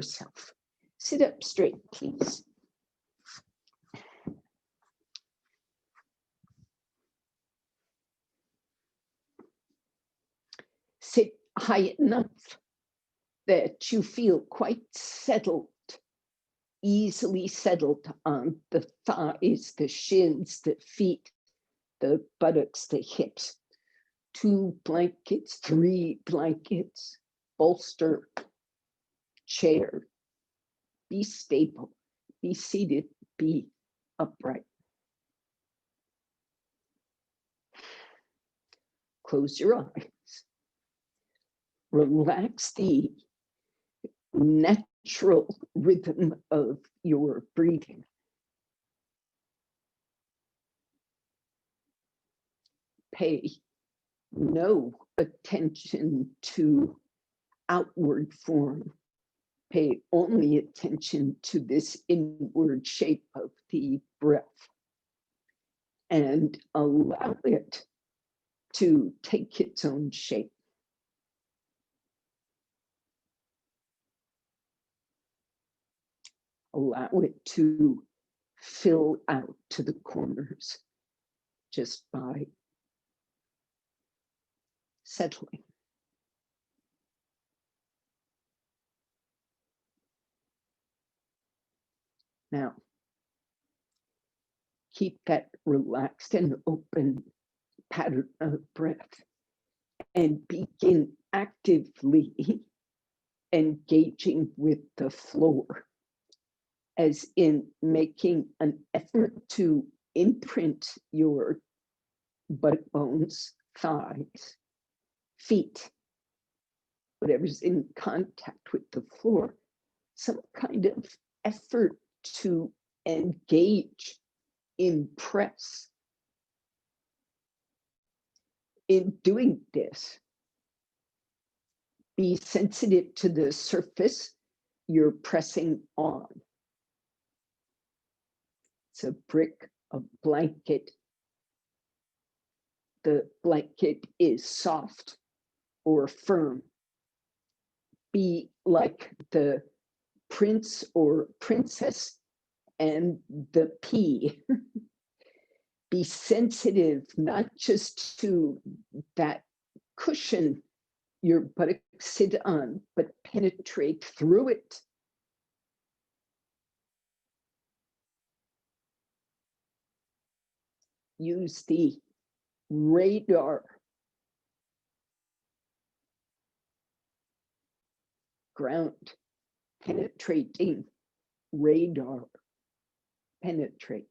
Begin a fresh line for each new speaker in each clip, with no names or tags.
yourself. Sit up straight, please. Sit high enough that you feel quite settled, easily settled on the thighs, the shins, the feet, the buttocks, the hips. 2 blankets, 3 blankets, bolster, chair. Be stable, be seated, be upright. Close your eyes. Relax the natural rhythm of your breathing. Pay no attention to outward form. Pay only attention to this inward shape of the breath and allow it to take its own shape. Allow it to fill out to the corners just by settling. Now, keep that relaxed and open pattern of breath and begin actively engaging with the floor, as in making an effort to imprint your butt bones, thighs, feet, whatever's in contact with the floor, some kind of effort to engage, impress. In doing this, be sensitive to the surface you're pressing on. It's a brick, a blanket. The blanket is soft or firm. Be like the prince or princess and the pea. Be sensitive not just to that cushion your buttocks sit on, but penetrate through it. Use the radar, ground penetrating radar, penetrate.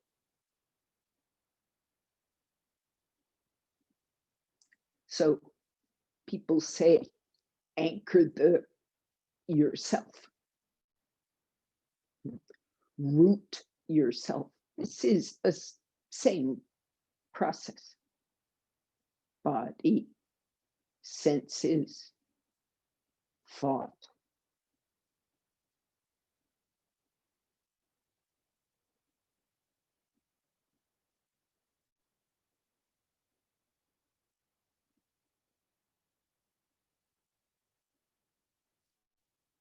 So people say, anchor yourself, root yourself. This is a same process. Body, senses, thought.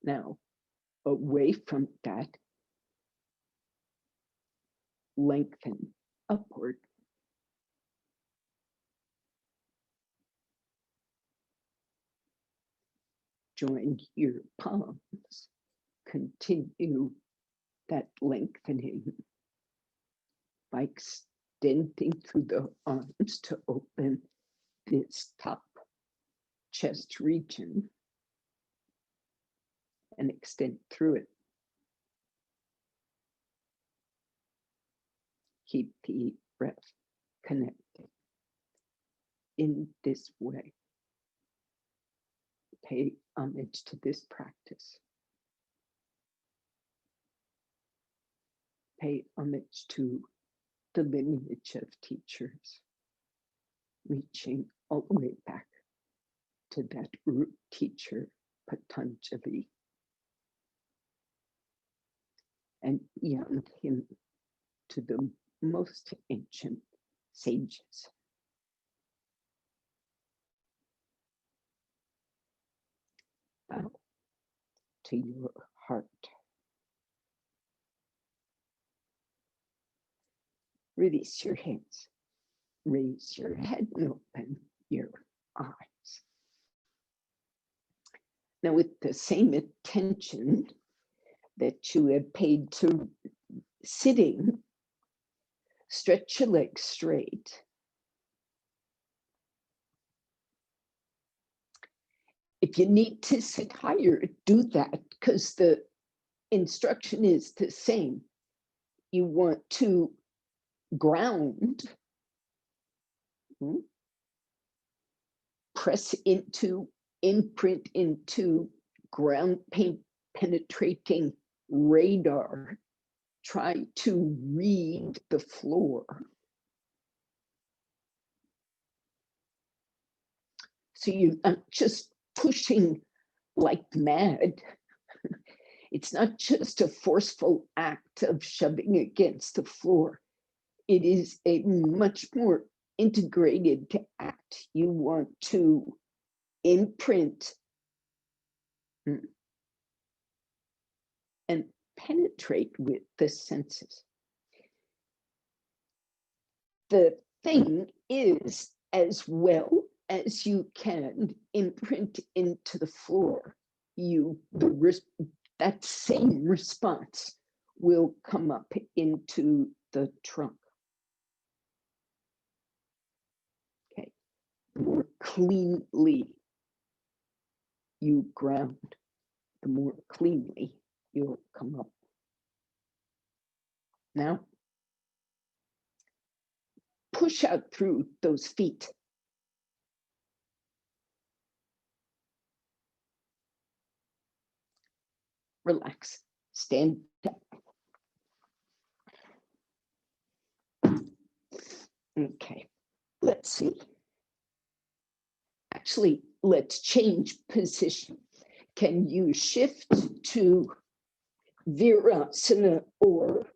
Now, away from that, lengthen upward. Join your palms. Continue that lengthening by extending through the arms to open this top chest region and extend through it. Keep the breath connected in this way. Pay homage to this practice. Pay homage to the lineage of teachers, reaching all the way back to that root teacher, Patanjali, and beyond him to the most ancient sages. Bow to your heart. Release your hands. Raise your head and open your eyes. Now, with the same attention that you have paid to sitting, stretch your legs straight. If you need to sit higher, do that, because the instruction is the same. You want to ground, press into, imprint into ground penetrating radar. Try to read the floor. So you're not just pushing like mad. It's not just a forceful act of shoving against the floor. It is a much more integrated act. You want to imprint and penetrate with the senses. The thing is, as well as you can imprint into the floor, that same response will come up into the trunk. Okay, the more cleanly you ground, the more cleanly you'll come up. Now, push out through those feet. Relax, stand up. Okay, let's see. Actually, let's change position. Can you shift to Virasana, or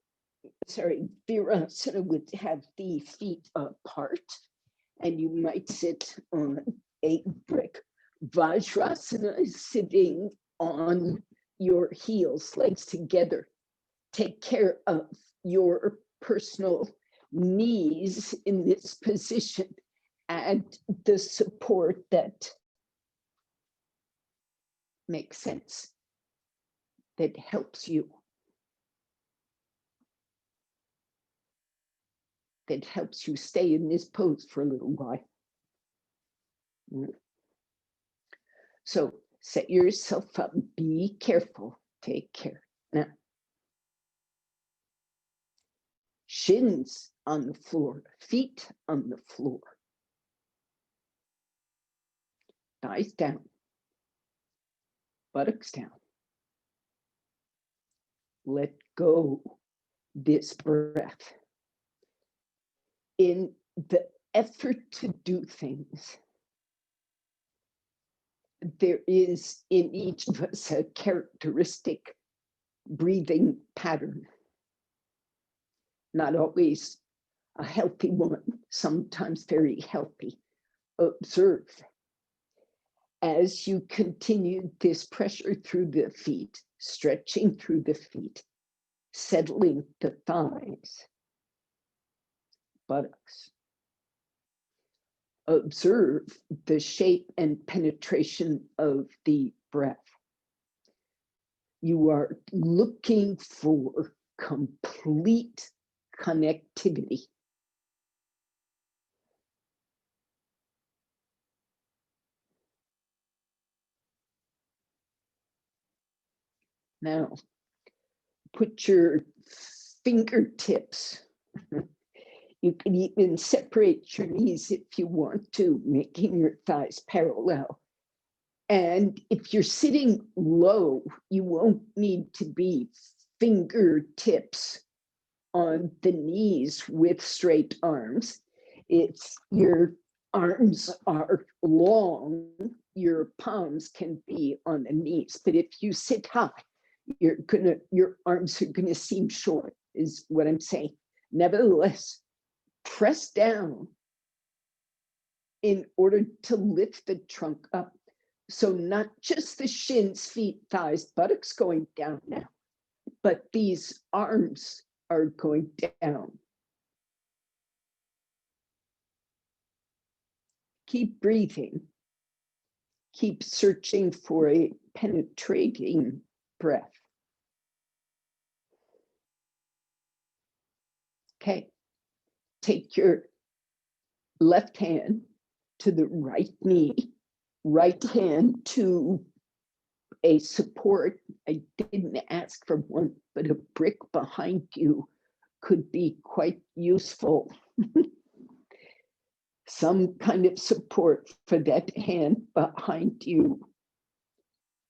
Virasana would have the feet apart, and you might sit on a brick. Vajrasana is sitting on your heels, legs together. Take care of your personal knees in this position. Add the support that makes sense, that helps you, that helps you stay in this pose for a little while. So set yourself up, be careful, take care. Now, shins on the floor, feet on the floor. Thighs down, buttocks down. Let go this breath. In the effort to do things, there is in each of us a characteristic breathing pattern. Not always a healthy one, sometimes very healthy. Observe. As you continue this pressure through the feet, stretching through the feet, settling the thighs, buttocks. Observe the shape and penetration of the breath. You are looking for complete connectivity. Now, put your fingertips. You can even separate your knees if you want to, making your thighs parallel. And if you're sitting low, you won't need to be fingertips on the knees with straight arms. It's your arms are long, your palms can be on the knees. But if you sit high, your arms are gonna seem short, is what I'm saying. Nevertheless, press down in order to lift the trunk up. So not just the shins, feet, thighs, buttocks going down now, but these arms are going down. Keep breathing. Keep searching for a penetrating breath. Okay. Take your left hand to the right knee, right hand to a support. I didn't ask for one, but a brick behind you could be quite useful. Some kind of support for that hand behind you,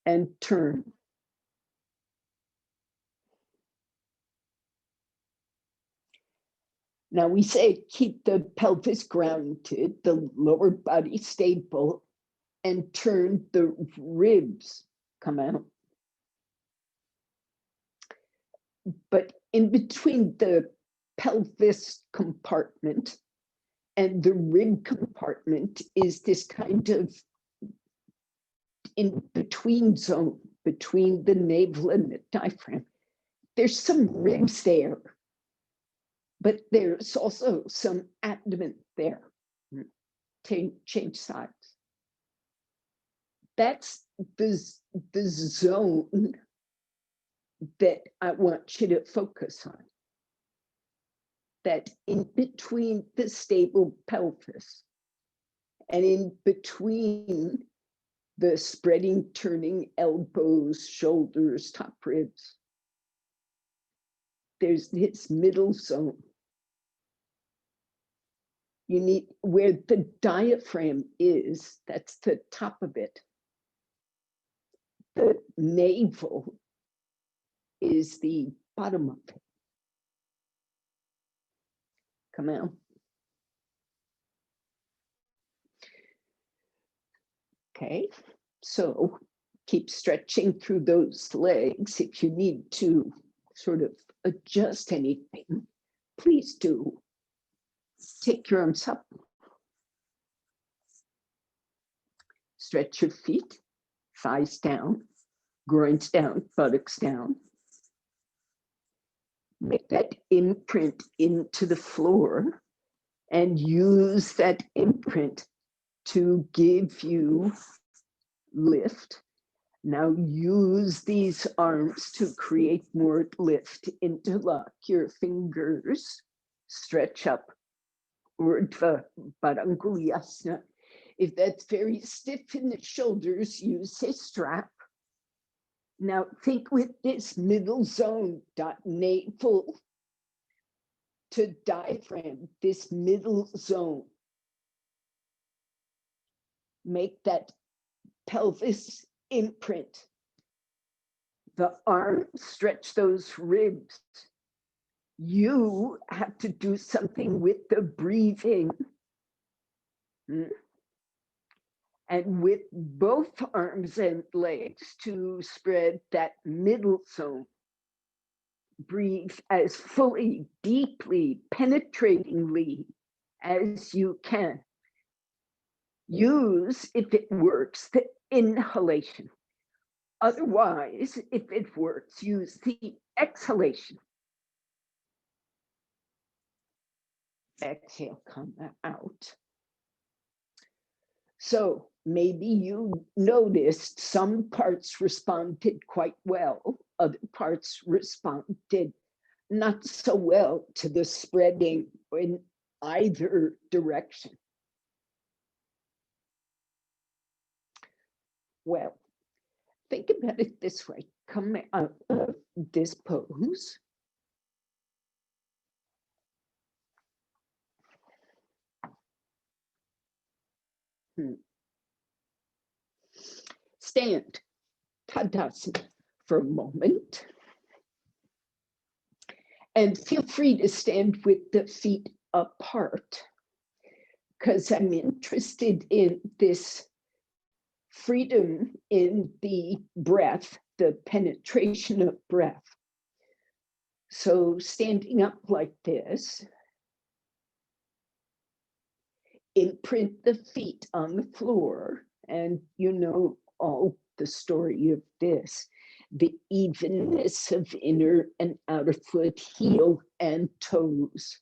and turn. Now we say keep the pelvis grounded, the lower body stable, and turn the ribs, come out. But in between the pelvis compartment and the rib compartment is this kind of in between zone between the navel and the diaphragm. There's some ribs there, but there's also some abdomen there. Change sides. That's the zone that I want you to focus on. That in between the stable pelvis and in between the spreading, turning elbows, shoulders, top ribs, there's this middle zone. You need where the diaphragm is, that's the top of it. The navel is the bottom of it. Come out. Okay, so keep stretching through those legs. If you need to sort of adjust anything, please do. Take your arms up. Stretch your feet, thighs down, groins down, buttocks down. Make that imprint into the floor and use that imprint to give you lift. Now use these arms to create more lift. Interlock your fingers, stretch up, Urdhva Badangulyasana. If that's very stiff in the shoulders, use a strap. Now think with this middle zone, navel to diaphragm, this middle zone. Make that pelvis imprint. The arms, stretch those ribs. You have to do something with the breathing. And with both arms and legs to spread that middle zone. Breathe as fully, deeply, penetratingly as you can. Use, if it works, the inhalation. Otherwise, if it works, use the exhalation. Exhale, come out. So maybe you noticed some parts responded quite well, other parts responded not so well to the spreading in either direction. Well, think about it this way. Come out of this pose. Stand, Tadasana, for a moment. And feel free to stand with the feet apart, because I'm interested in this freedom in the breath, the penetration of breath. So standing up like this, imprint the feet on the floor, and all the story of this, the evenness of inner and outer foot, heel and toes.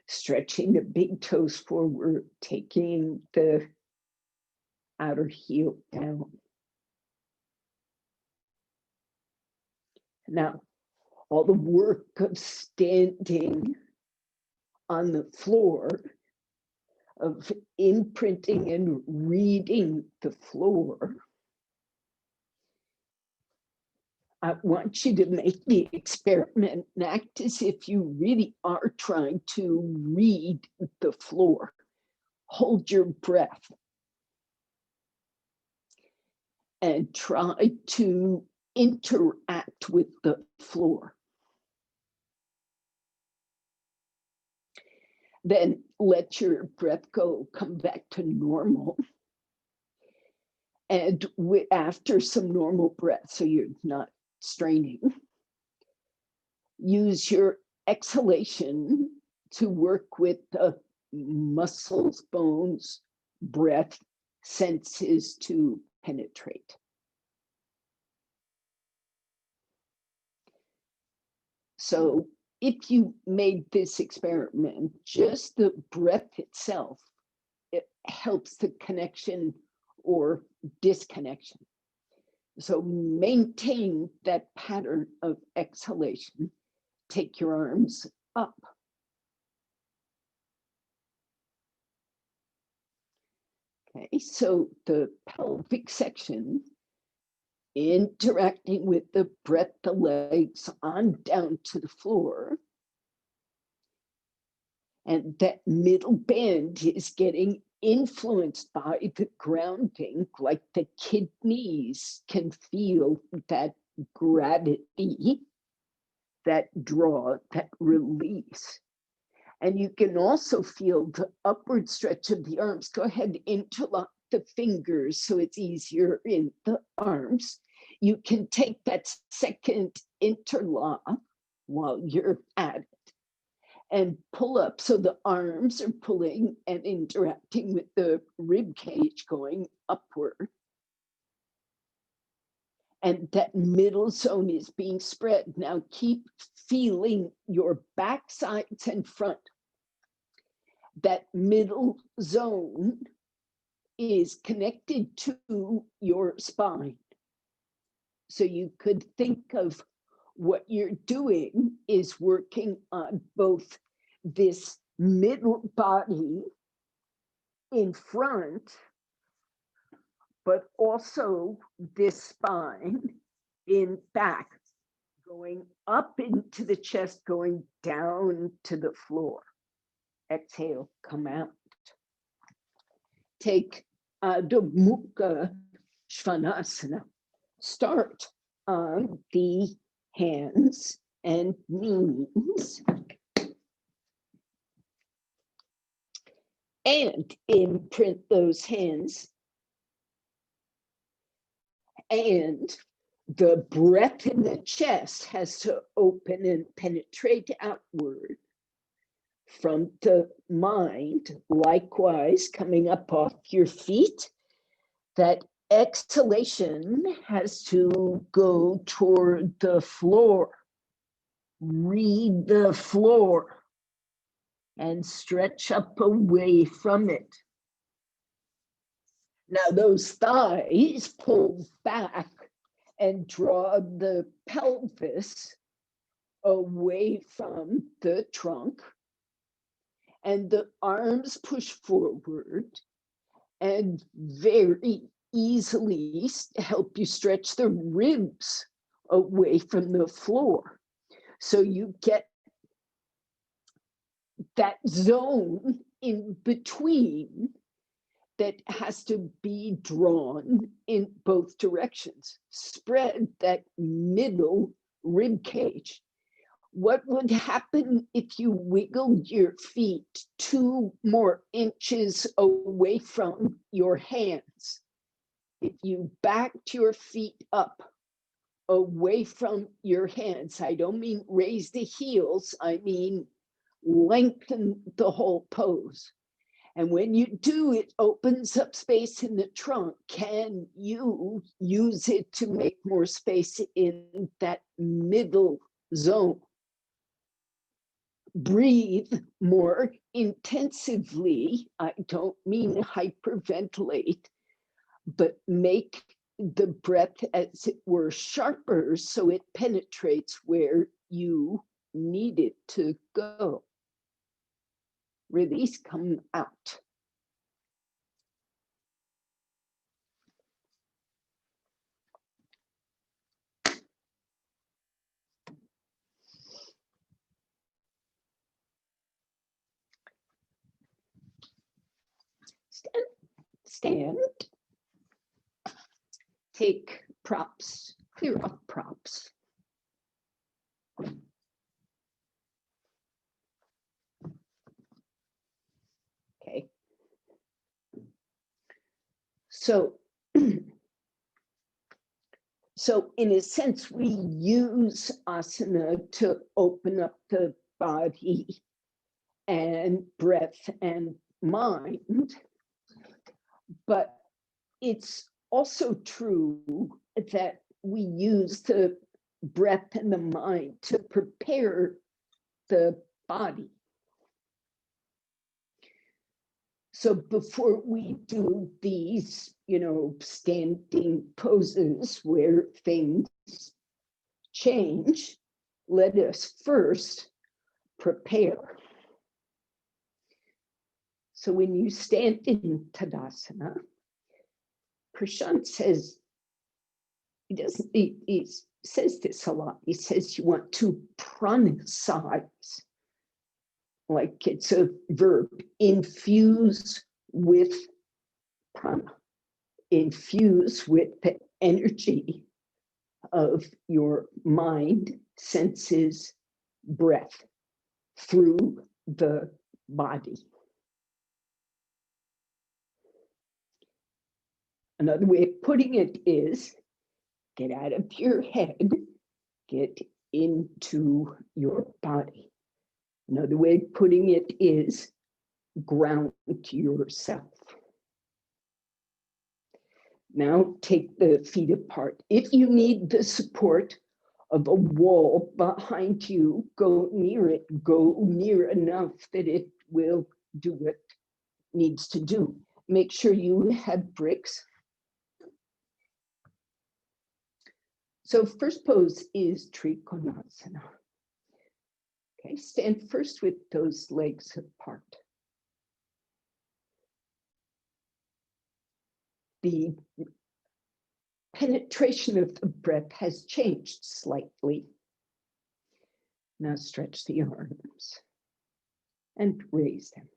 Stretching the big toes forward, taking the outer heel down. Now, all the work of standing on the floor, of imprinting and reading the floor, I want you to make the experiment and act as if you really are trying to read the floor. Hold your breath and try to interact with the floor. Then let your breath go, come back to normal. And after some normal breath, so you're not straining, use your exhalation to work with the muscles, bones, breath, senses to penetrate. So if you made this experiment, just the breath itself, it helps the connection or disconnection. So maintain that pattern of exhalation. Take your arms up. Okay, so the pelvic section, interacting with the breath, the legs on down to the floor. And that middle band is getting influenced by the grounding, like the kidneys can feel that gravity, that draw, that release. And you can also feel the upward stretch of the arms. Go ahead, interlock the fingers so it's easier in the arms. You can take that second interlock while you're at it and pull up, so the arms are pulling and interacting with the rib cage going upward. And that middle zone is being spread. Now keep feeling your back sides and front. That middle zone is connected to your spine. So you could think of what you're doing is working on both this middle body in front, but also this spine in back, going up into the chest, going down to the floor. Exhale, come out. Take Adho Mukha Svanasana. Start on the hands and knees and imprint those hands, and the breath in the chest has to open and penetrate outward from the mind, likewise coming up off your feet. That exhalation has to go toward the floor. Read the floor and stretch up away from it. Now those thighs pull back and draw the pelvis away from the trunk, and the arms push forward and very easily help you stretch the ribs away from the floor. So you get that zone in between that has to be drawn in both directions. Spread that middle rib cage. What would happen if you wiggled your feet 2 more inches away from your hands? If you backed your feet up away from your hands, I don't mean raise the heels, I mean lengthen the whole pose. And when you do, it opens up space in the trunk. Can you use it to make more space in that middle zone? Breathe more intensively. I don't mean hyperventilate, but make the breath, as it were, sharper so it penetrates where you need it to go. Release, come out. Stand. Take props, clear off props. Okay. So in a sense, we use asana to open up the body and breath and mind, but it's also true that we use the breath and the mind to prepare the body. So before we do these, standing poses where things change, let us first prepare. So when you stand in Tadasana, Prashant says, he says this a lot. He says you want to pranasize, like it's a verb, infuse with prana, infuse with the energy of your mind, senses, breath through the body. Another way of putting it is get out of your head, get into your body. Another way of putting it is ground yourself. Now take the feet apart. If you need the support of a wall behind you, go near it. Go near enough that it will do what it needs to do. Make sure you have bricks. So first pose is Trikonasana. Okay, stand first with those legs apart. The penetration of the breath has changed slightly. Now stretch the arms and raise them.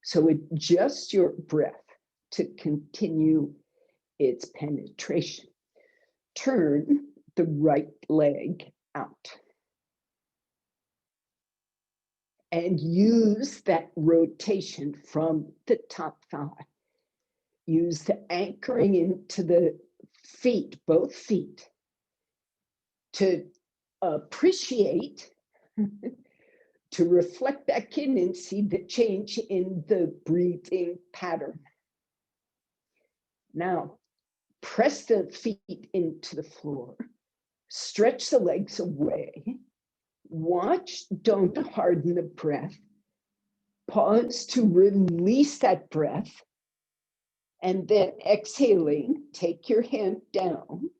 So adjust your breath to continue its penetration. Turn the right leg out. And use that rotation from the top thigh. Use the anchoring into the feet, both feet, to appreciate, to reflect back in and see the change in the breathing pattern. Now, press the feet into the floor, stretch the legs away, watch, don't harden the breath, pause to release that breath, and then exhaling, take your hand down,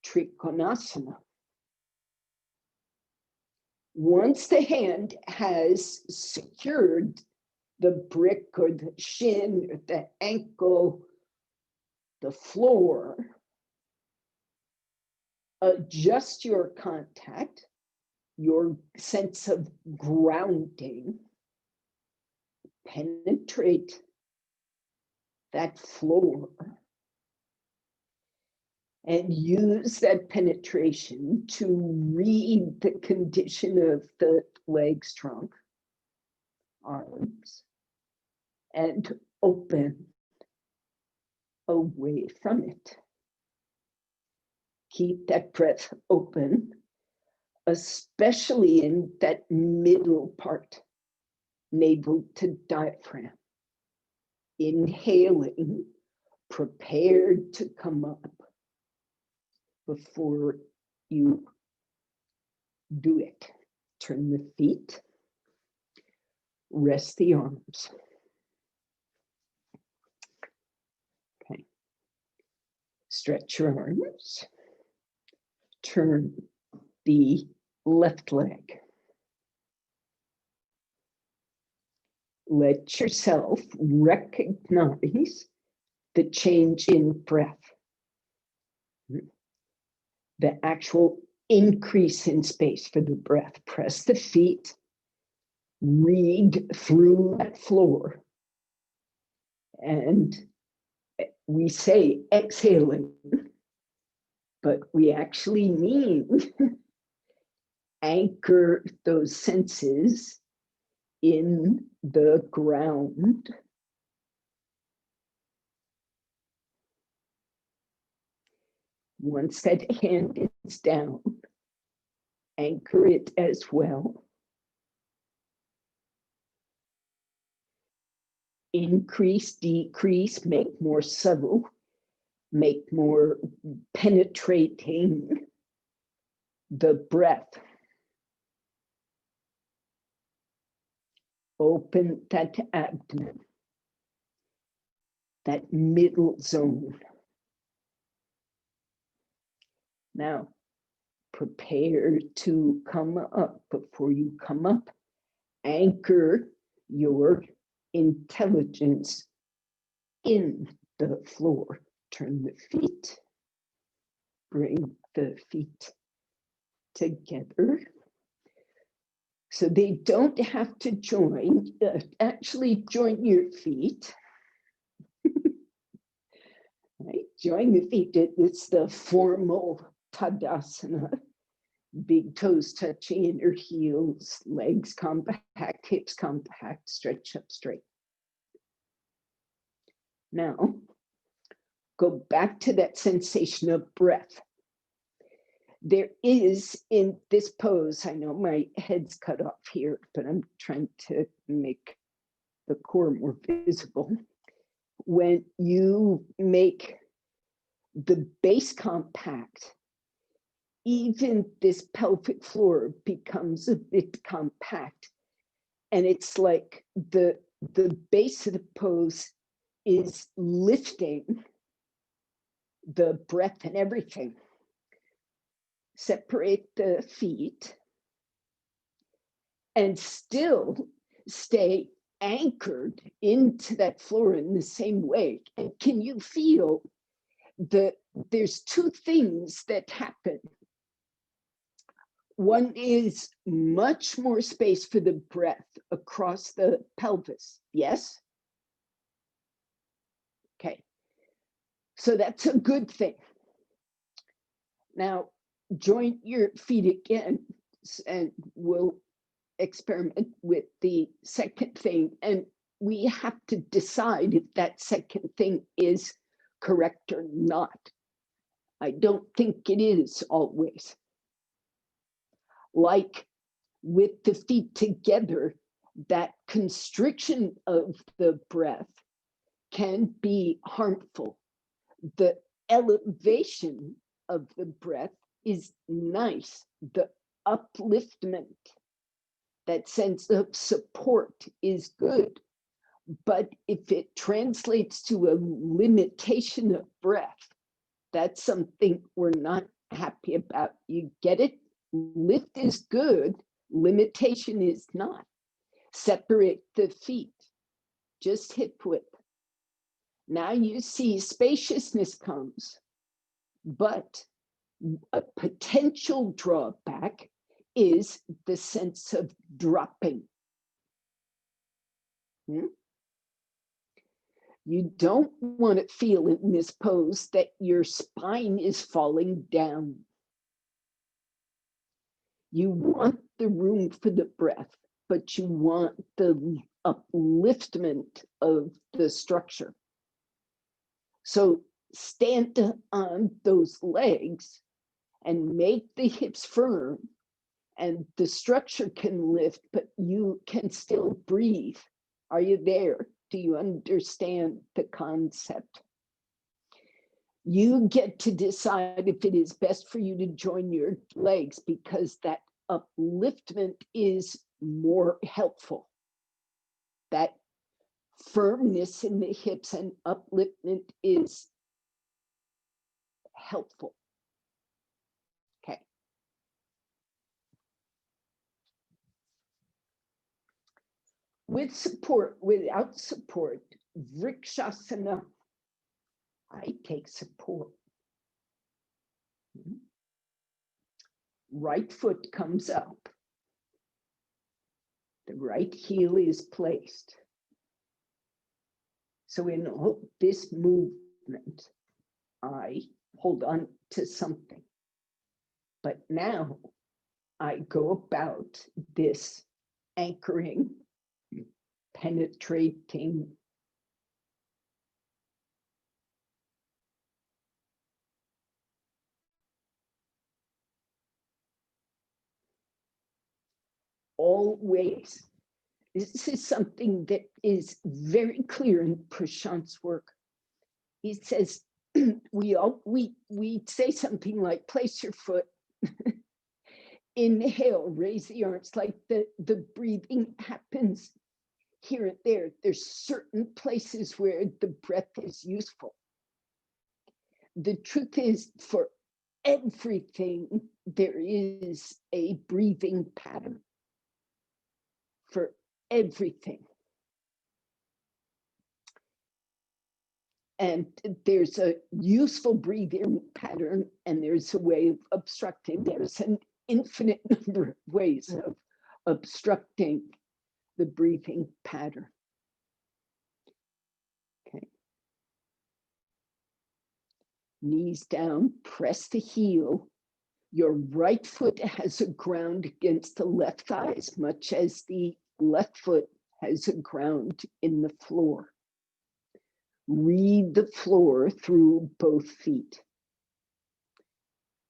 Trikonasana. Once the hand has secured the brick or the shin or the ankle, the floor, adjust your contact, your sense of grounding, penetrate that floor, and use that penetration to read the condition of the legs, trunk, arms, and open away from it. Keep that breath open, especially in that middle part navel to diaphragm. Inhaling, prepared to come up before you do it. Turn the feet, rest the arms. Okay. Stretch your arms. Turn the left leg. Let yourself recognize the change in breath, the actual increase in space for the breath. Press the feet, read through that floor, and we say exhaling, but we actually mean anchor those senses in the ground. Once that hand is down, anchor it as well. Increase, decrease, make more subtle, make more penetrating the breath. Open that abdomen, that middle zone. Now, prepare to come up. Before you come up, anchor your intelligence in the floor. Turn the feet, bring the feet together. So they don't have to join, actually join your feet. Right? Join the feet, it's the formal Tadasana. Big toes touching inner heels, legs compact, hips compact, stretch up straight. Now, go back to that sensation of breath. There is in this pose, I know my head's cut off here, but I'm trying to make the core more visible. When you make the base compact, even this pelvic floor becomes a bit compact. And it's like the base of the pose is lifting the breath and everything. Separate the feet and still stay anchored into that floor in the same way. And can you feel that there's two things that happen? One is much more space for the breath across the pelvis. Yes? Okay. So that's a good thing. Now, join your feet again, and we'll experiment with the second thing. And we have to decide if that second thing is correct or not. I don't think it is always. Like with the feet together, that constriction of the breath can be harmful. The elevation of the breath is nice. The upliftment, that sense of support is good. But if it translates to a limitation of breath, that's something we're not happy about. You get it? Lift is good, limitation is not. Separate the feet, just hip width. Now you see spaciousness comes, but a potential drawback is the sense of dropping. You don't want to feel in this pose that your spine is falling down. You want the room for the breath, but you want the upliftment of the structure. So stand on those legs and make the hips firm And the structure can lift, but you can still breathe. Are you there? Do you understand the concept? You get to decide if it is best for you to join your legs, because that upliftment is more helpful. That firmness in the hips and upliftment is helpful. Okay. With support, without support, vrikshasana. I take support. Right foot comes up. The right heel is placed. So in this movement, I hold on to something. But now I go about this anchoring, penetrating, always. This is something that is very clear in Prashant's work. He says, we say something like, place your foot, inhale, raise the arms, like the breathing happens here and there. There's certain places where the breath is useful. The truth is, for everything, there is a breathing pattern. For everything. And there's a useful breathing pattern, and there's a way of obstructing. There's an infinite number of ways of obstructing the breathing pattern. Okay. Knees down, press the heel. Your right foot has a ground against the left thigh, as much as the left foot has a ground in the floor. Read the floor through both feet.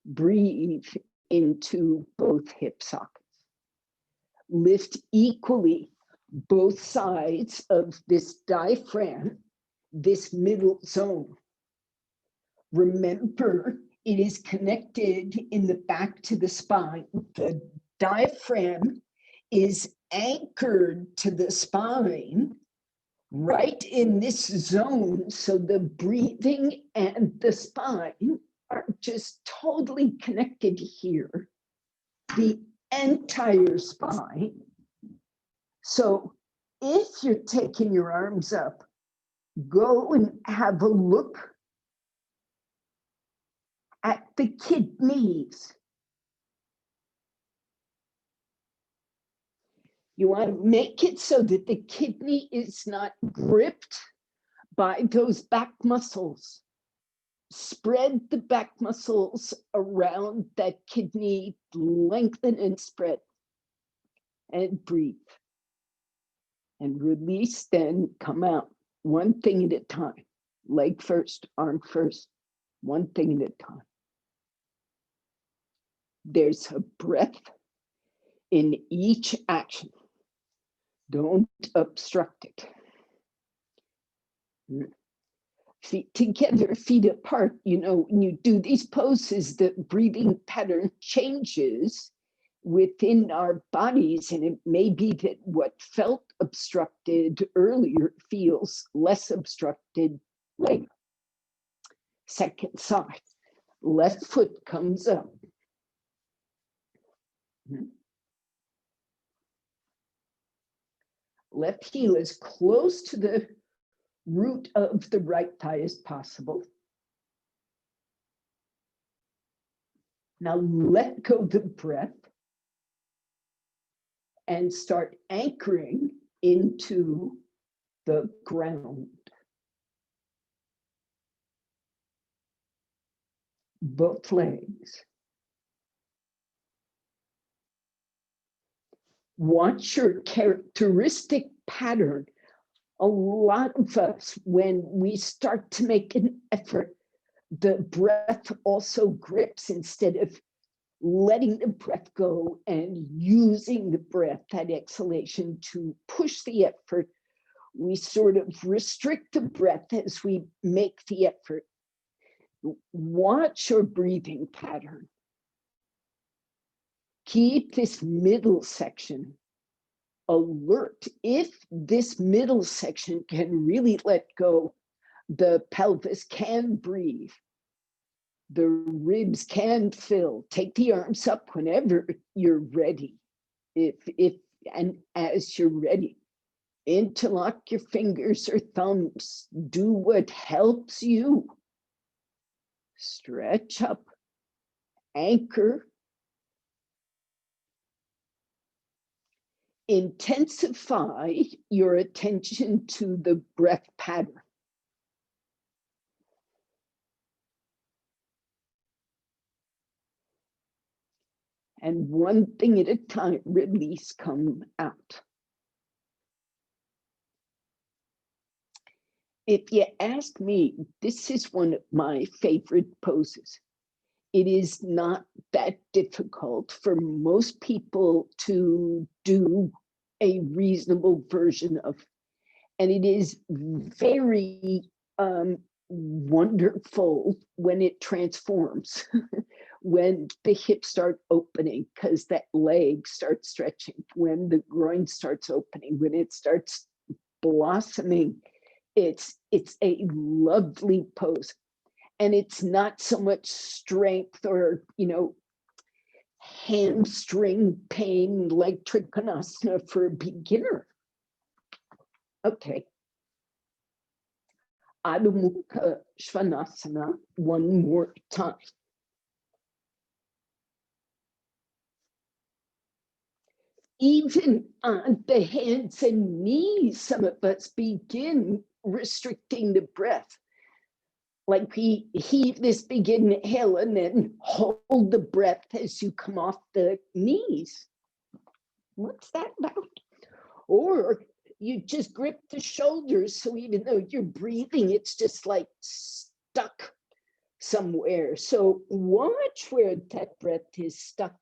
Breathe into both hip sockets. Lift equally both sides of this diaphragm, this middle zone. Remember, it is connected in the back to the spine. The diaphragm is anchored to the spine right in this zone. So the breathing and the spine are just totally connected here. The entire spine. So if you're taking your arms up, go and have a look at the kidneys. You want to make it so that the kidney is not gripped by those back muscles. Spread the back muscles around that kidney, lengthen and spread, and breathe. And release, then come out. One thing at a time. Leg first, arm first. One thing at a time. There's a breath in each action. Don't obstruct it. Feet together, feet apart. You know, when you do these poses, the breathing pattern changes within our bodies, and it may be that what felt obstructed earlier feels less obstructed later. Second side, left foot comes up. Left heel as close to the root of the right thigh as possible. Now let go the breath and start anchoring into the ground. Both legs. Watch your characteristic pattern. A lot of us, when we start to make an effort, the breath also grips instead of letting the breath go and using the breath, that exhalation, to push the effort. We sort of restrict the breath as we make the effort. Watch your breathing pattern. Keep this middle section alert. If this middle section can really let go, the pelvis can breathe. The ribs can fill. Take the arms up whenever you're ready. And as you're ready, interlock your fingers or thumbs. Do what helps you. Stretch up, anchor. Intensify your attention to the breath pattern. And one thing at a time, release, come out. If you ask me, this is one of my favorite poses. It is not that difficult for most people to do a reasonable version of, and it is very wonderful when it transforms, when the hips start opening, because that leg starts stretching, when the groin starts opening, when it starts blossoming. It's a lovely pose. And it's not so much strength or, hamstring pain like Trikonasana for a beginner. Okay. Adho Mukha Svanasana, one more time. Even on the hands and knees, some of us begin restricting the breath. Like we heave this big inhale and then hold the breath as you come off the knees. What's that about? Or you just grip the shoulders, so even though you're breathing, it's just like stuck somewhere. So watch where that breath is stuck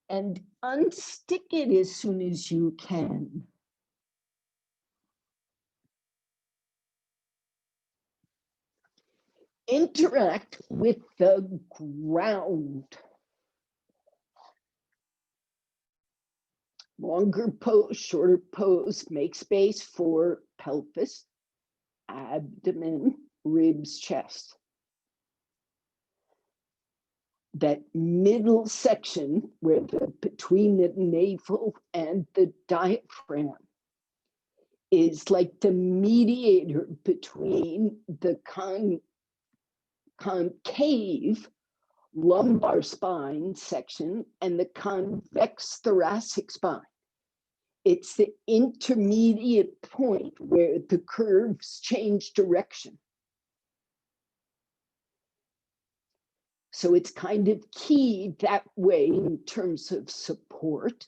and unstick it as soon as you can. Interact with the ground. Longer pose, shorter pose, make space for pelvis, abdomen, ribs, chest. That middle section where between the navel and the diaphragm is like the mediator between the concave lumbar spine section and the convex thoracic spine. It's the intermediate point where the curves change direction. So it's kind of key that way in terms of support.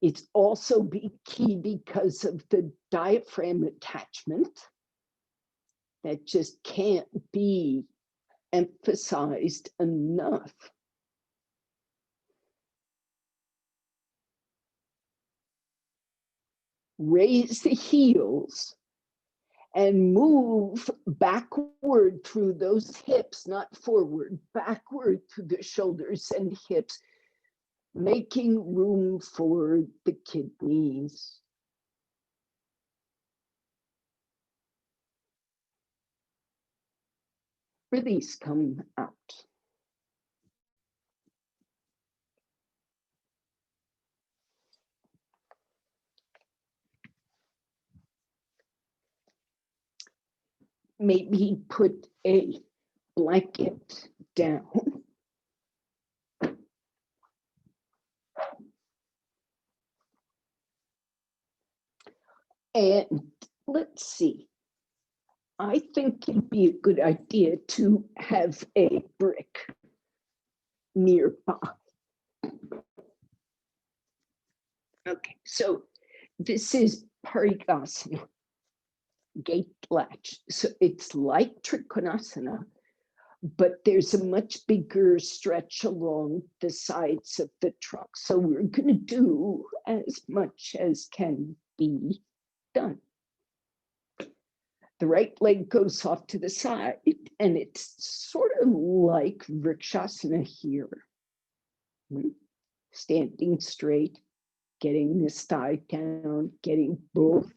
It's also key because of the diaphragm attachment that just can't be emphasized enough. Raise the heels and move backward through those hips, not forward, backward through the shoulders and hips, making room for the kidneys. Release, come out. Maybe put a blanket down. And let's see. I think it'd be a good idea to have a brick nearby. Okay, so this is Parigasana, gate latch. So it's like Trikonasana, but there's a much bigger stretch along the sides of the trunk. So we're going to do as much as can be done. The right leg goes off to the side, and it's sort of like Vrikshasana here. Standing straight, getting this thigh down, getting both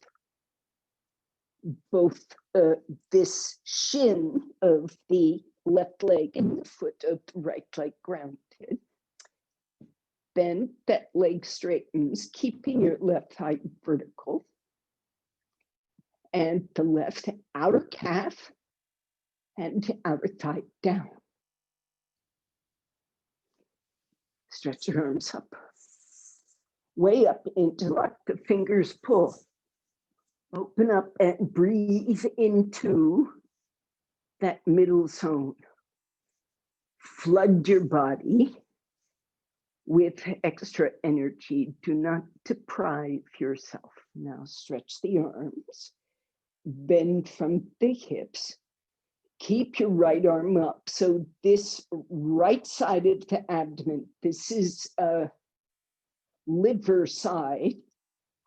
this shin of the left leg and the foot of the right leg grounded. Then that leg straightens, keeping your left thigh vertical. And the left outer calf and outer thigh down. Stretch your arms up. Way up into like the fingers pull. Open up and breathe into that middle zone. Flood your body with extra energy. Do not deprive yourself. Now stretch the arms. Bend from the hips. Keep your right arm up. So this right side of the abdomen, this is a liver side,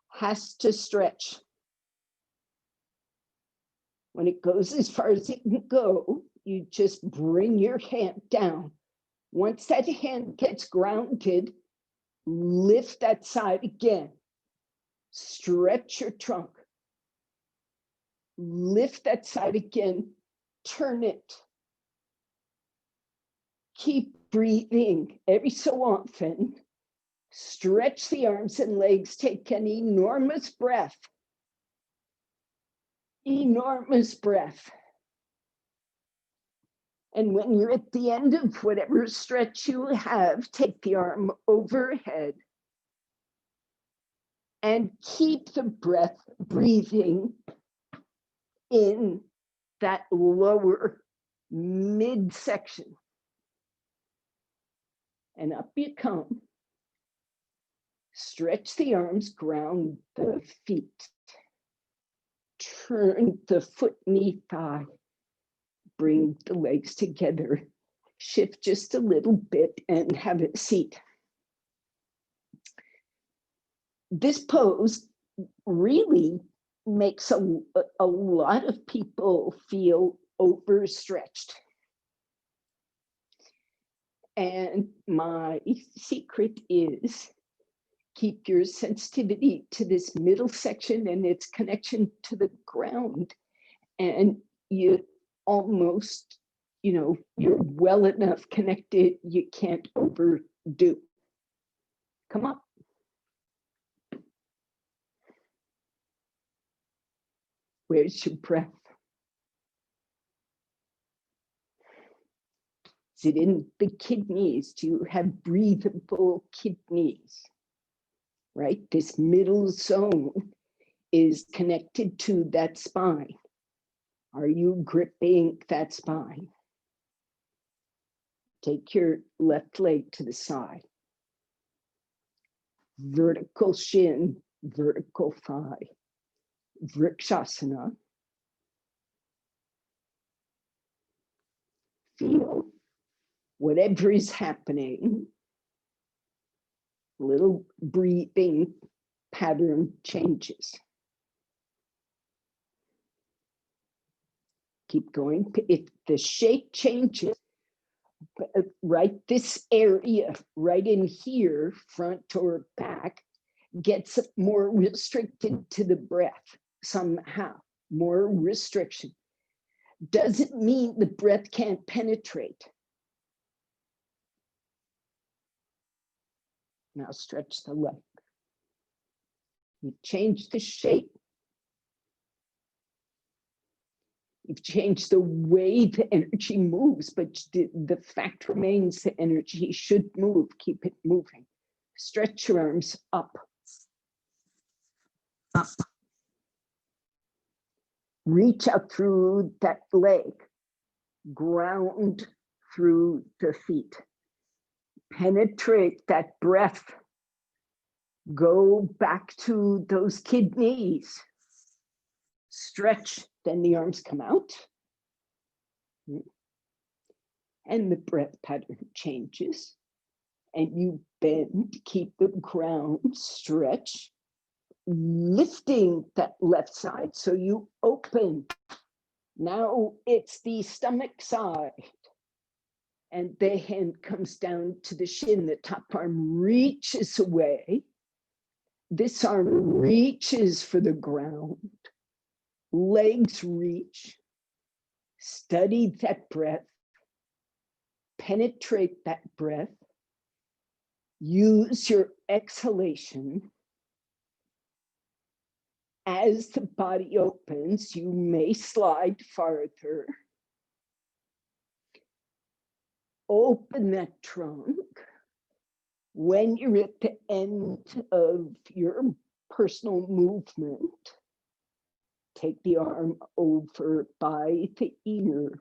has to stretch. When it goes as far as it can go, you just bring your hand down. Once that hand gets grounded, lift that side again. Stretch your trunk. Lift that side again. Turn it. Keep breathing every so often. Stretch the arms and legs. Take an enormous breath. Enormous breath. And when you're at the end of whatever stretch you have, take the arm overhead and keep the breath breathing in that lower midsection. And up you come. Stretch the arms, ground the feet. Turn the foot, knee, thigh. Bring the legs together. Shift just a little bit and have a seat. This pose really makes a lot of people feel overstretched. And my secret is keep your sensitivity to this middle section and its connection to the ground. And you almost, you're well enough connected, you can't overdo. Come up. Where's your breath? Is it in the kidneys? Do you have breathable kidneys? Right? This middle zone is connected to that spine. Are you gripping that spine? Take your left leg to the side. Vertical shin, vertical thigh. Vrikshasana. Feel whatever is happening. Little breathing pattern changes. Keep going. If the shape changes, right, this area right in here, front or back, gets more restricted to the breath somehow, more restriction. Doesn't mean the breath can't penetrate. Now stretch the leg. You change the shape. You've changed the way the energy moves, but the fact remains the energy should move. Keep it moving. Stretch your arms up. Up. Reach out through that leg. Ground through the feet. Penetrate that breath. Go back to those kidneys. Stretch, then the arms come out. and the breath pattern changes. And you bend, keep the ground stretch, lifting that left side. So you open. Now it's the stomach side. And the hand comes down to the shin. The top arm reaches away. This arm reaches for the ground. Legs reach. Study that breath. Penetrate that breath. Use your exhalation. As the body opens, you may slide farther. Open that trunk. When you're at the end of your personal movement, take the arm over by the ear.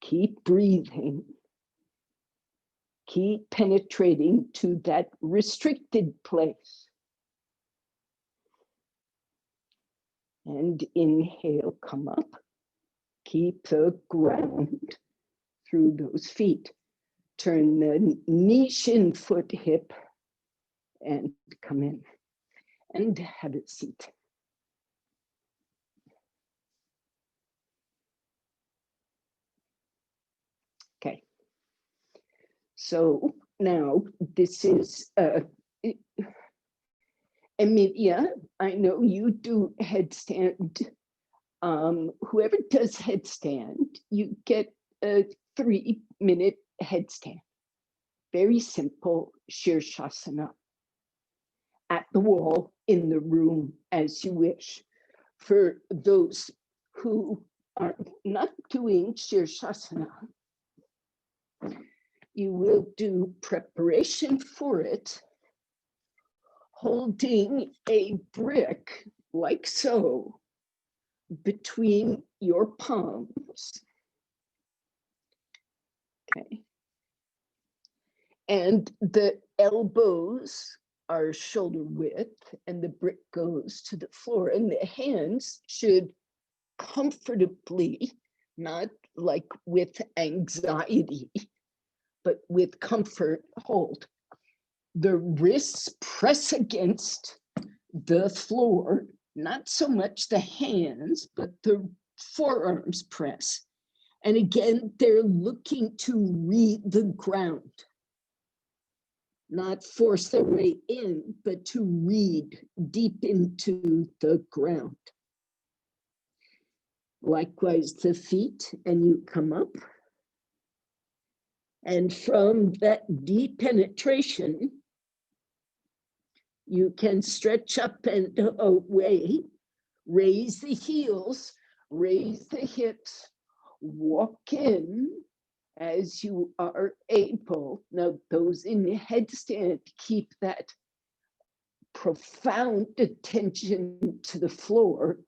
Keep breathing. Keep penetrating to that restricted place. And inhale, come up. Keep the ground through those feet. Turn the knee, shin, foot, hip, and come in. And have a seat. Okay. So now this is Emilia, I know you do headstand. Whoever does headstand, you get a 3-minute headstand. Very simple Shirshasana. At the wall, in the room, as you wish. For those who are not doing Shirshasana, you will do preparation for it, holding a brick like so between your palms. Okay. And the elbows are shoulder width and the brick goes to the floor, and the hands should comfortably, not like with anxiety, but with comfort, hold. The wrists press against the floor, not so much the hands, but the forearms press. And again, they're looking to read the ground, not force their way in, but to read deep into the ground. Likewise, the feet, and you come up. And from that deep penetration, you can stretch up and away, raise the heels, raise the hips, walk in as you are able. Now, those in the headstand, keep that profound attention to the floor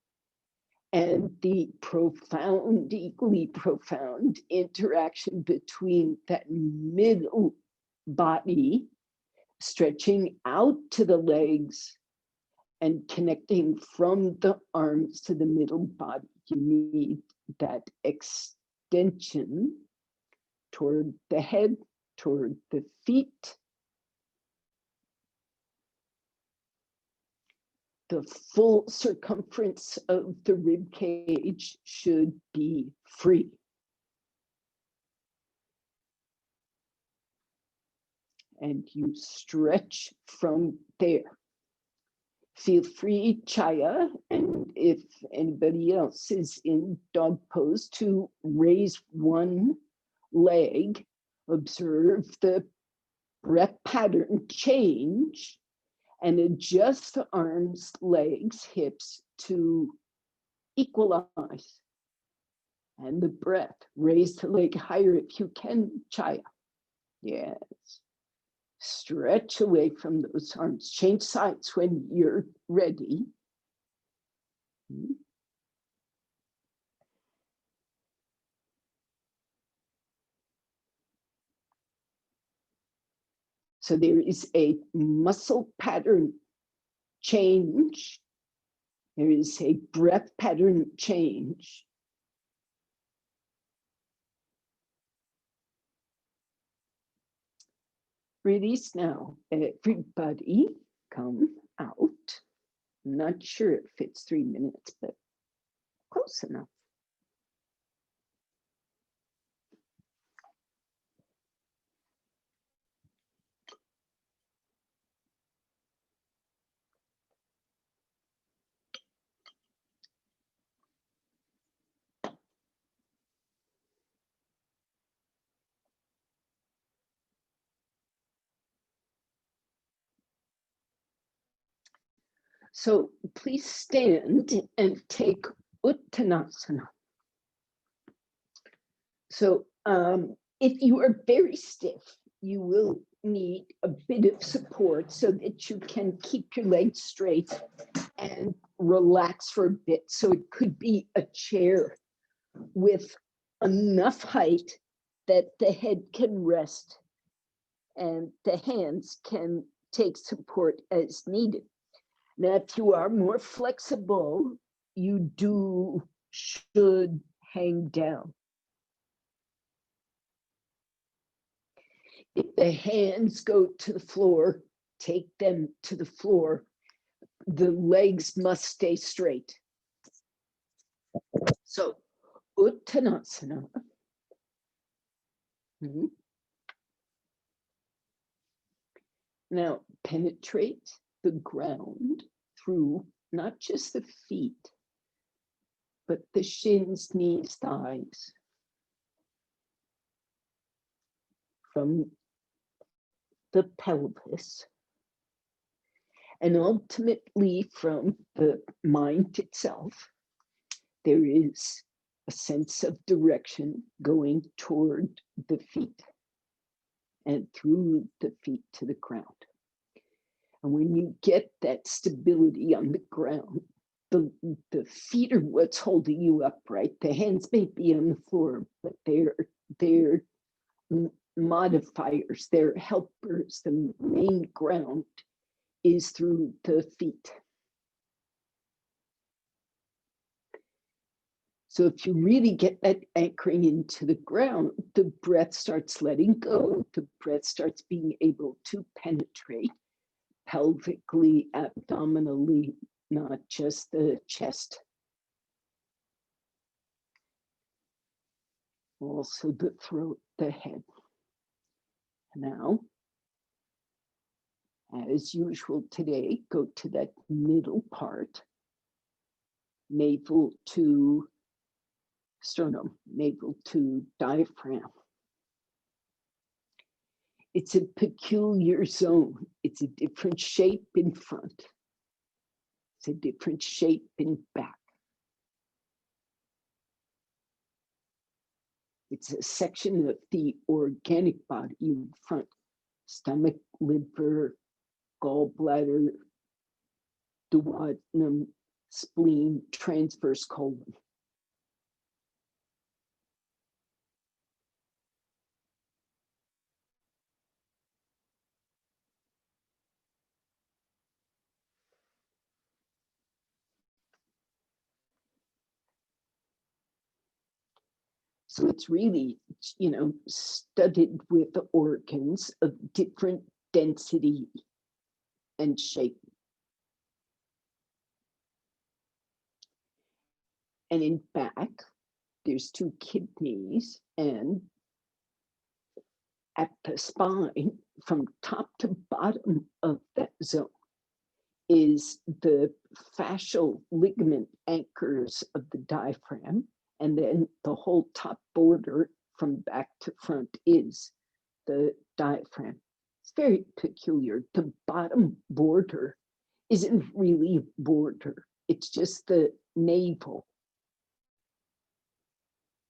and the profound, equally profound interaction between that middle body, stretching out to the legs and connecting from the arms to the middle body. You need that extension toward the head, toward the feet. The full circumference of the rib cage should be free. And you stretch from there. Feel free, Chaya, and if anybody else is in dog pose, to raise one leg. Observe the breath pattern change and adjust the arms, legs, hips to equalize. And the breath, raise the leg higher if you can, Chaya. Yes. Stretch away from those arms. Change sides when you're ready. So there is a muscle pattern change. There is a breath pattern change. Release now. Everybody come out. Not sure if it's 3 minutes, but close enough. So please stand and take Uttanasana. So if you are very stiff, you will need a bit of support so that you can keep your legs straight and relax for a bit. So it could be a chair with enough height that the head can rest and the hands can take support as needed. Now, if you are more flexible, you should hang down. If the hands go to the floor, take them to the floor. The legs must stay straight. So, Uttanasana. Now, penetrate the ground through not just the feet, but the shins, knees, thighs. From the pelvis. And ultimately from the mind itself, there is a sense of direction going toward the feet and through the feet to the ground. And when you get that stability on the ground, the feet are what's holding you upright. The hands may be on the floor, but they're modifiers, they're helpers. The main ground is through the feet. So if you really get that anchoring into the ground, the breath starts letting go. The breath starts being able to penetrate pelvically, abdominally, not just the chest. Also the throat, the head. Now, as usual today, go to that middle part, navel to sternum, navel to diaphragm. It's a peculiar zone. It's a different shape in front. It's a different shape in back. It's a section of the organic body in front: stomach, liver, gallbladder, duodenum, spleen, transverse colon. So it's really, studded with the organs of different density and shape. And in back, there's 2 kidneys, and at the spine, from top to bottom of that zone, is the fascial ligament anchors of the diaphragm. And then the whole top border from back to front is the diaphragm. It's very peculiar. The bottom border isn't really a border. It's just the navel.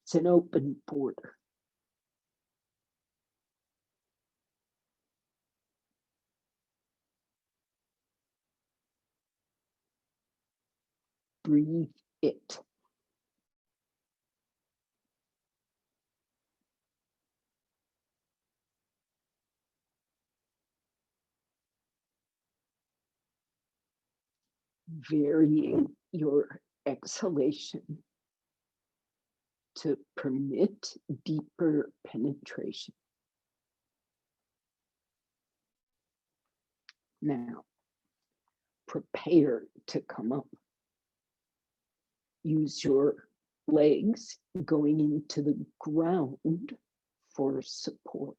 It's an open border. Breathe it. Varying your exhalation to permit deeper penetration. Now, prepare to come up. Use your legs going into the ground for support.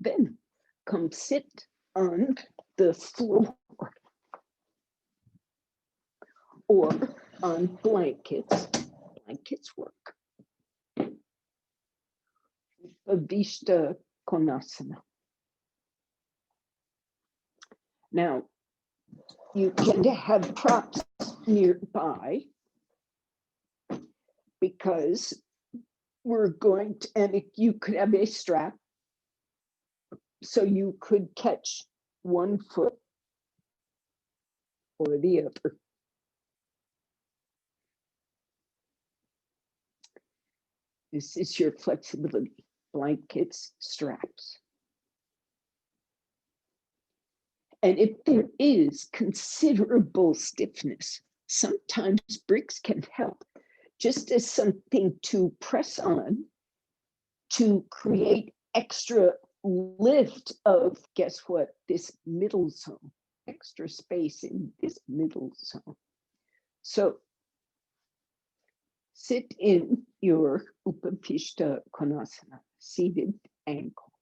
Then come sit on the floor or on blankets. Blankets work. Upavishta Konasana. Now, you can have props nearby because we're going to, and you could have a strap so you could catch one foot or the other. This is your flexibility, blankets, straps. And if there is considerable stiffness, sometimes bricks can help, just as something to press on to create extra lift of, guess what, this middle zone, extra space in this middle zone. So sit in your Upavishta Konasana, seated ankle,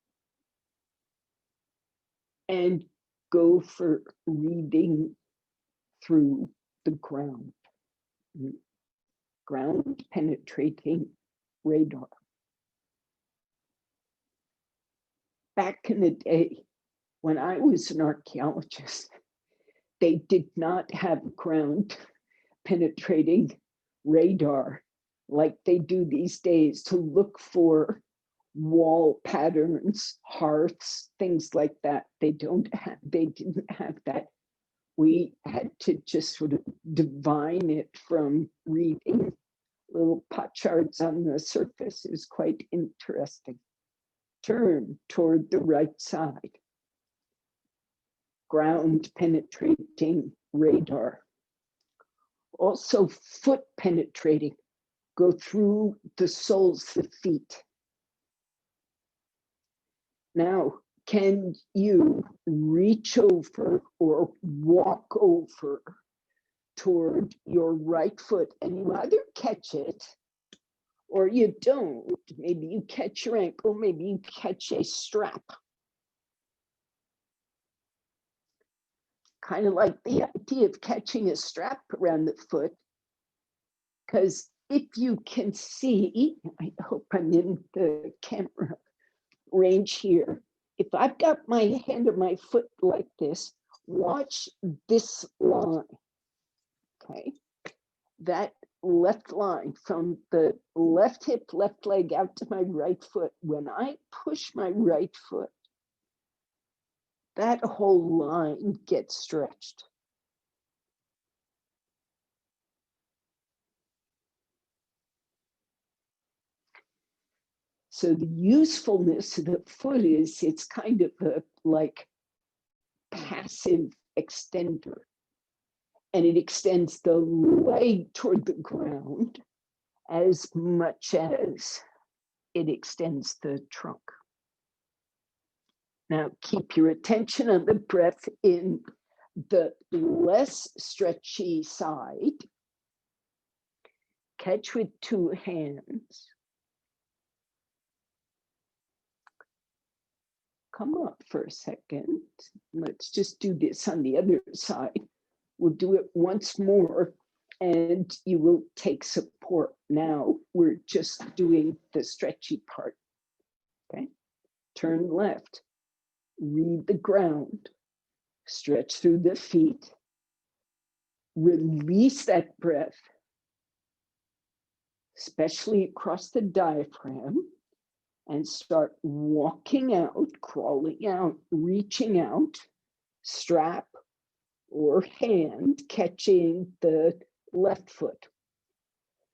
and go for reading through the ground, ground penetrating radar. Back in the day, when I was an archaeologist, they did not have ground penetrating radar like they do these days to look for wall patterns, hearths, things like that. They didn't have that. We had to just sort of divine it from reading little pot charts on the surface. Is quite interesting. Turn toward the right side. Ground penetrating radar. Also foot penetrating. Go through the soles of the feet. Now, can you reach over or walk over toward your right foot, and you either catch it or you don't? Maybe you catch your ankle, maybe you catch a strap. Kind of like the idea of catching a strap around the foot, because if you can see, I hope I'm in the camera range here. If I've got my hand or my foot like this, watch this line, okay? That left line from the left hip, left leg out to my right foot. When I push my right foot, that whole line gets stretched. So the usefulness of the foot is it's kind of a like passive extender, and it extends the leg toward the ground as much as it extends the trunk. Now keep your attention on the breath in the less stretchy side. Catch with two hands. Come up for a second. Let's just do this on the other side. We'll do it once more and you will take support. Now we're just doing the stretchy part. Okay, turn left, read the ground, stretch through the feet, release that breath, especially across the diaphragm, and start walking out, crawling out, reaching out, strap or hand catching the left foot.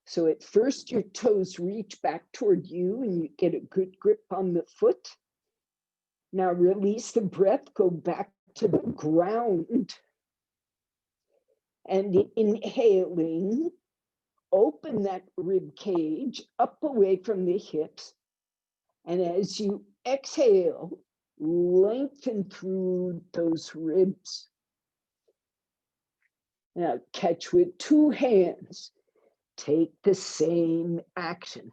So at first your toes reach back toward you and you get a good grip on the foot. Now release the breath, go back to the ground, and inhaling, open that rib cage up away from the hips. And as you exhale, lengthen through those ribs. Now catch with 2 hands. Take the same action.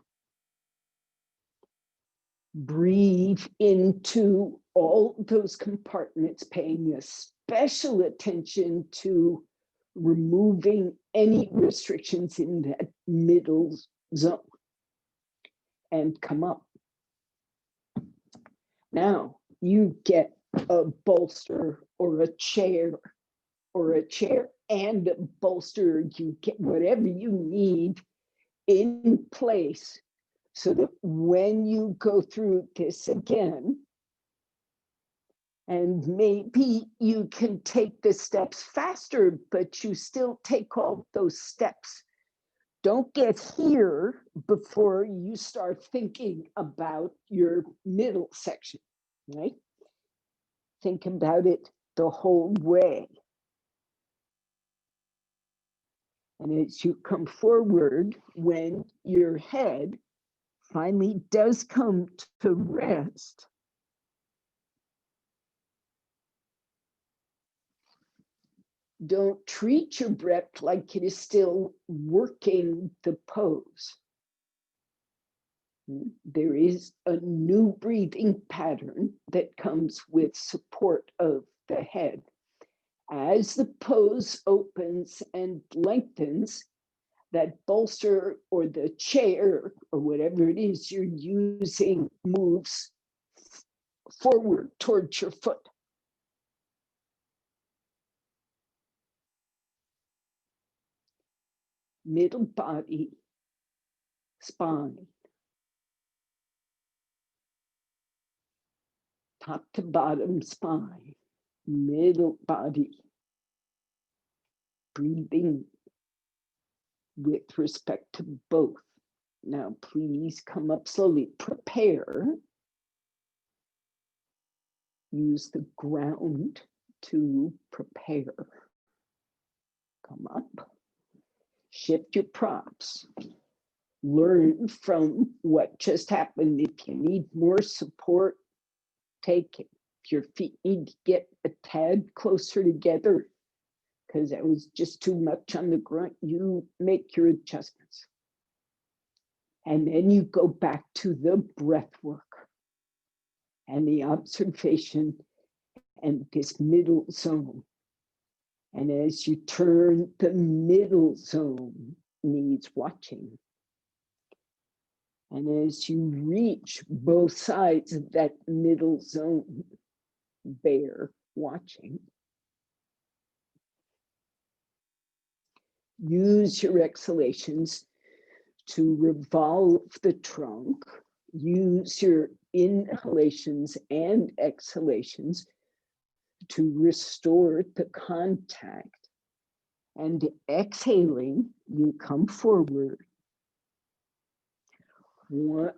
Breathe into all those compartments, paying a special attention to removing any restrictions in that middle zone. And come up. Now you get a bolster or a chair and a bolster. You get whatever you need in place so that when you go through this again, and maybe you can take the steps faster, but you still take all those steps. Don't get here before you start thinking about your middle section, right? Think about it the whole way. And as you come forward, when your head finally does come to rest, don't treat your breath like it is still working the pose. There is a new breathing pattern that comes with support of the head. As the pose opens and lengthens, that bolster or the chair or whatever it is you're using moves forward towards your foot. Middle body, spine. Top to bottom spine, middle body. Breathing with respect to both. Now, please come up slowly. Prepare. Use the ground to prepare. Come up. Shift your props. Learn from what just happened. If you need more support, take it. If your feet need to get a tad closer together, because that was just too much on the grunt, you make your adjustments. And then you go back to the breath work and the observation and this middle zone. And as you turn, the middle zone needs watching. And as you reach both sides of that middle zone, bear watching. Use your exhalations to revolve the trunk. Use your inhalations and exhalations to restore the contact. And exhaling, you come forward.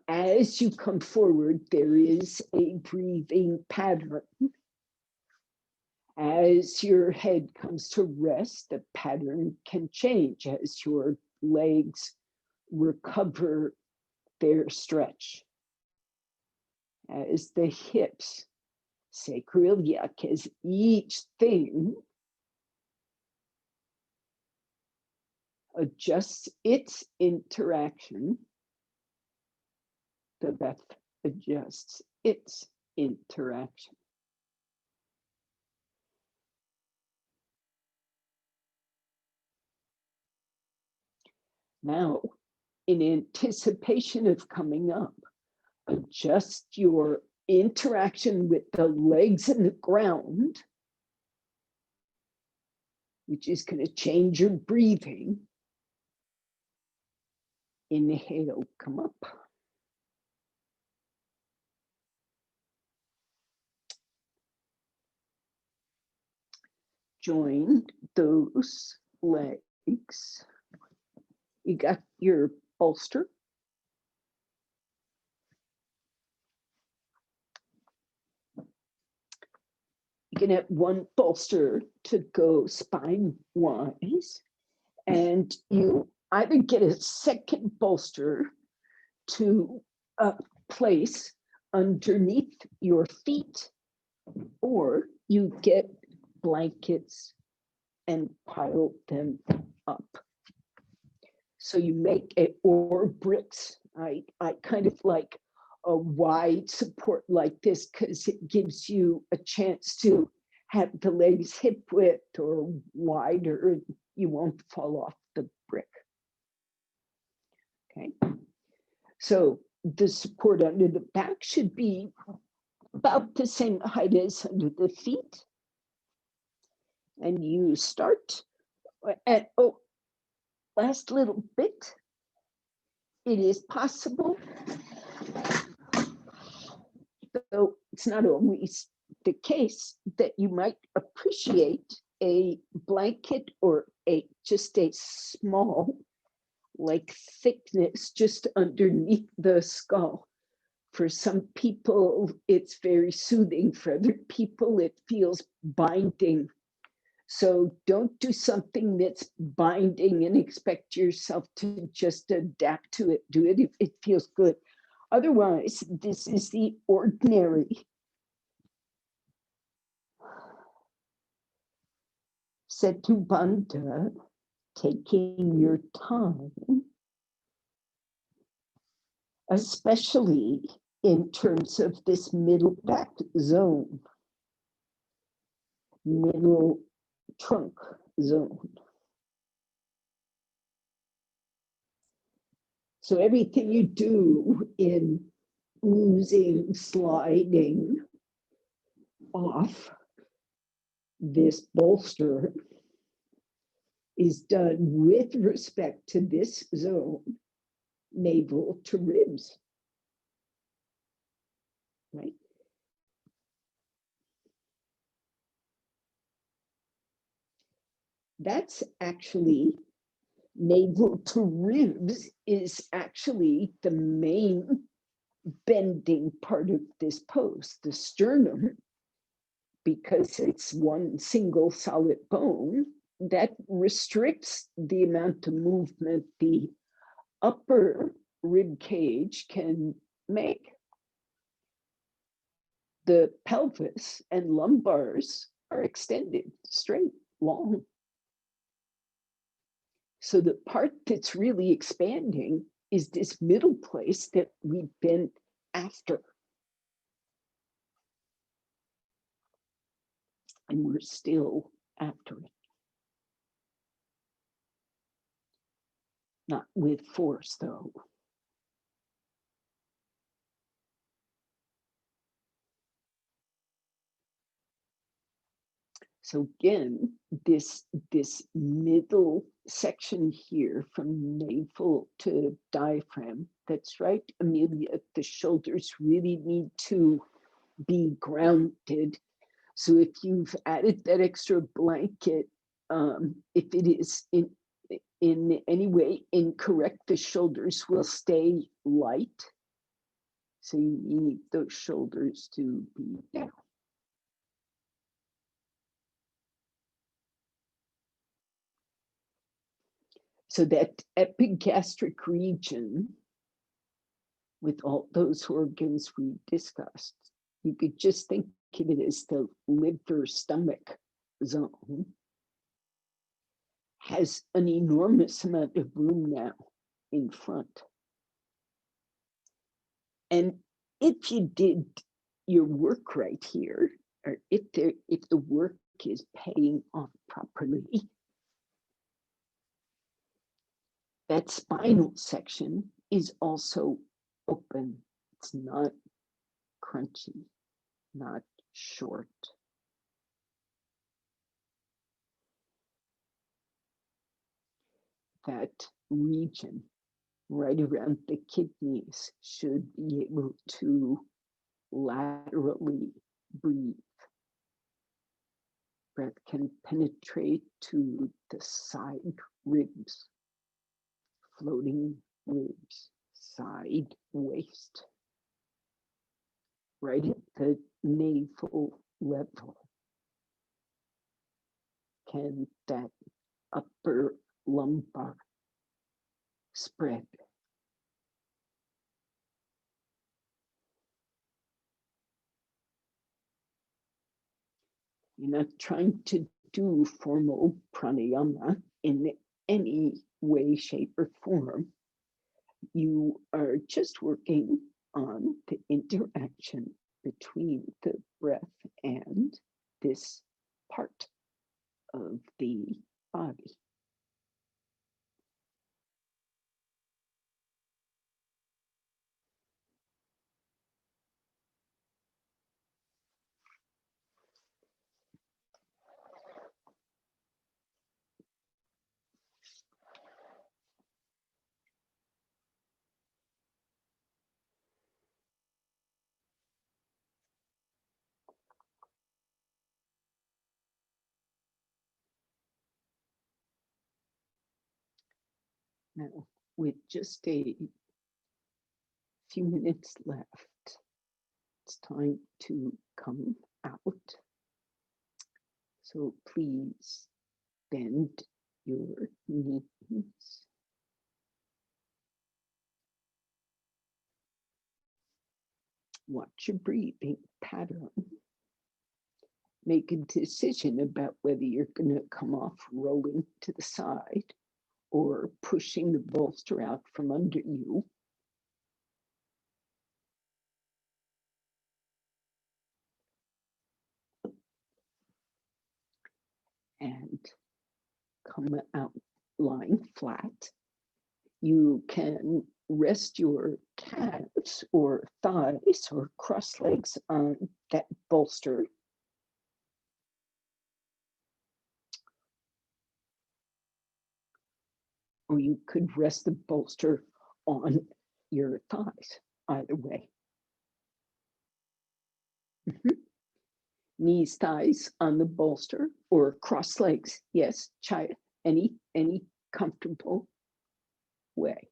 As you come forward, there is a breathing pattern. As your head comes to rest, the pattern can change as your legs recover their stretch. As the hips, sacroiliac, as each thing adjusts its interaction, the breath adjusts its interaction. Now, in anticipation of coming up, adjust your interaction with the legs and the ground, which is going to change your breathing. Inhale, come up. Join those legs. You got your bolster. You can have one bolster to go spine wise, and you either get a second bolster to place underneath your feet, or you get blankets and pile them up. So you make it, or bricks. I kind of like a wide support like this because it gives you a chance to have the legs hip width or wider. You won't fall off the brick. Okay. So the support under the back should be about the same height as under the feet. And you start at, oh, last little bit. It is possible, though it's not always the case, that you might appreciate a blanket or just a small, like, thickness just underneath the skull. For some people, it's very soothing. For other people, it feels binding. So don't do something that's binding and expect yourself to just adapt to it. Do it if it feels good. Otherwise, this is the ordinary Setu Bandha, taking your time, especially in terms of this middle back zone, middle trunk zone. So everything you do in oozing, sliding off this bolster is done with respect to this zone, navel to ribs, right? That's actually, navel to ribs is actually the main bending part of this pose. The sternum, because it's one single solid bone, that restricts the amount of movement the upper rib cage can make. The pelvis and lumbars are extended, straight, long. So the part that's really expanding is this middle place that we've been after. And we're still after it. Not with force, though. So again, this middle section here from navel to diaphragm, that's right, Amelia, the shoulders really need to be grounded. So if you've added that extra blanket, if it is in any way incorrect, the shoulders will stay light. So you need those shoulders to be down. So that epigastric region, with all those organs we discussed, you could just think of it as the liver stomach zone, has an enormous amount of room now in front. And if you did your work right here, or if the work is paying off properly, that spinal section is also open. It's not crunchy, not short. That region right around the kidneys should be able to laterally breathe. Breath can penetrate to the side ribs, floating ribs, side waist, right at the navel level. Can that upper lumbar spread. You're not trying to do formal pranayama in any way, shape, or form. You are just working on the interaction between the breath and this part of the body. Now, with just a few minutes left, it's time to come out. So please bend your knees. Watch your breathing pattern. Make a decision about whether you're going to come off rolling to the side or pushing the bolster out from under you. And come out lying flat. You can rest your calves or thighs or cross legs on that bolster. Or you could rest the bolster on your thighs, either way. Knees, thighs on the bolster or cross legs. Yes, try it. Any comfortable way.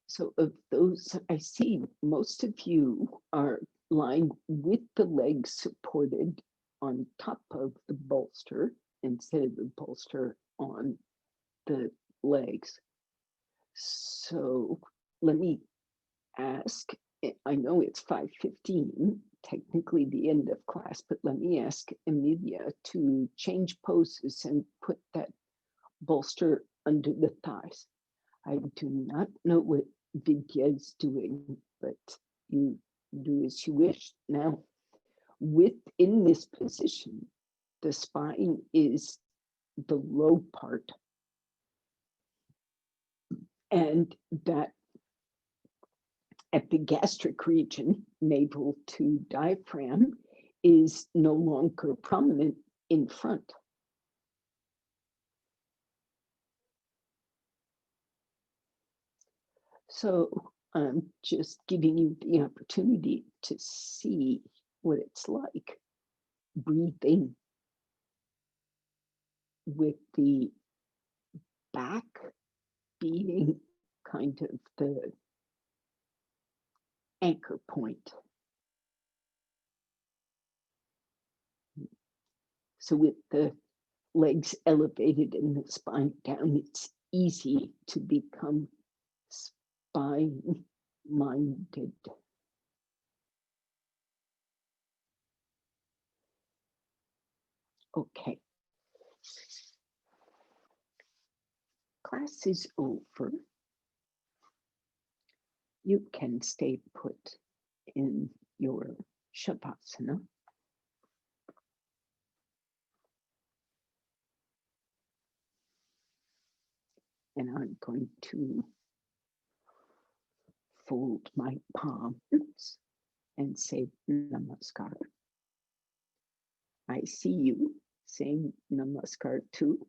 So of those, I see most of you are lying with the legs supported on top of the bolster instead of the bolster on the legs. So let me ask, I know it's 5:15, technically the end of class, but let me ask Emilia to change poses and put that bolster under the thighs. I do not know what Vidya is doing, but you do as you wish. Now, within this position, the spine is the low part, and that epigastric region, navel to diaphragm, is no longer prominent in front. So I'm just giving you the opportunity to see what it's like breathing with the back being kind of the anchor point. So with the legs elevated and the spine down, it's easy to become spine-minded. Okay. Class is over. You can stay put in your Shavasana. And I'm going to fold my palms and say Namaskar. I see you saying Namaskar too.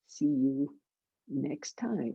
See you next time.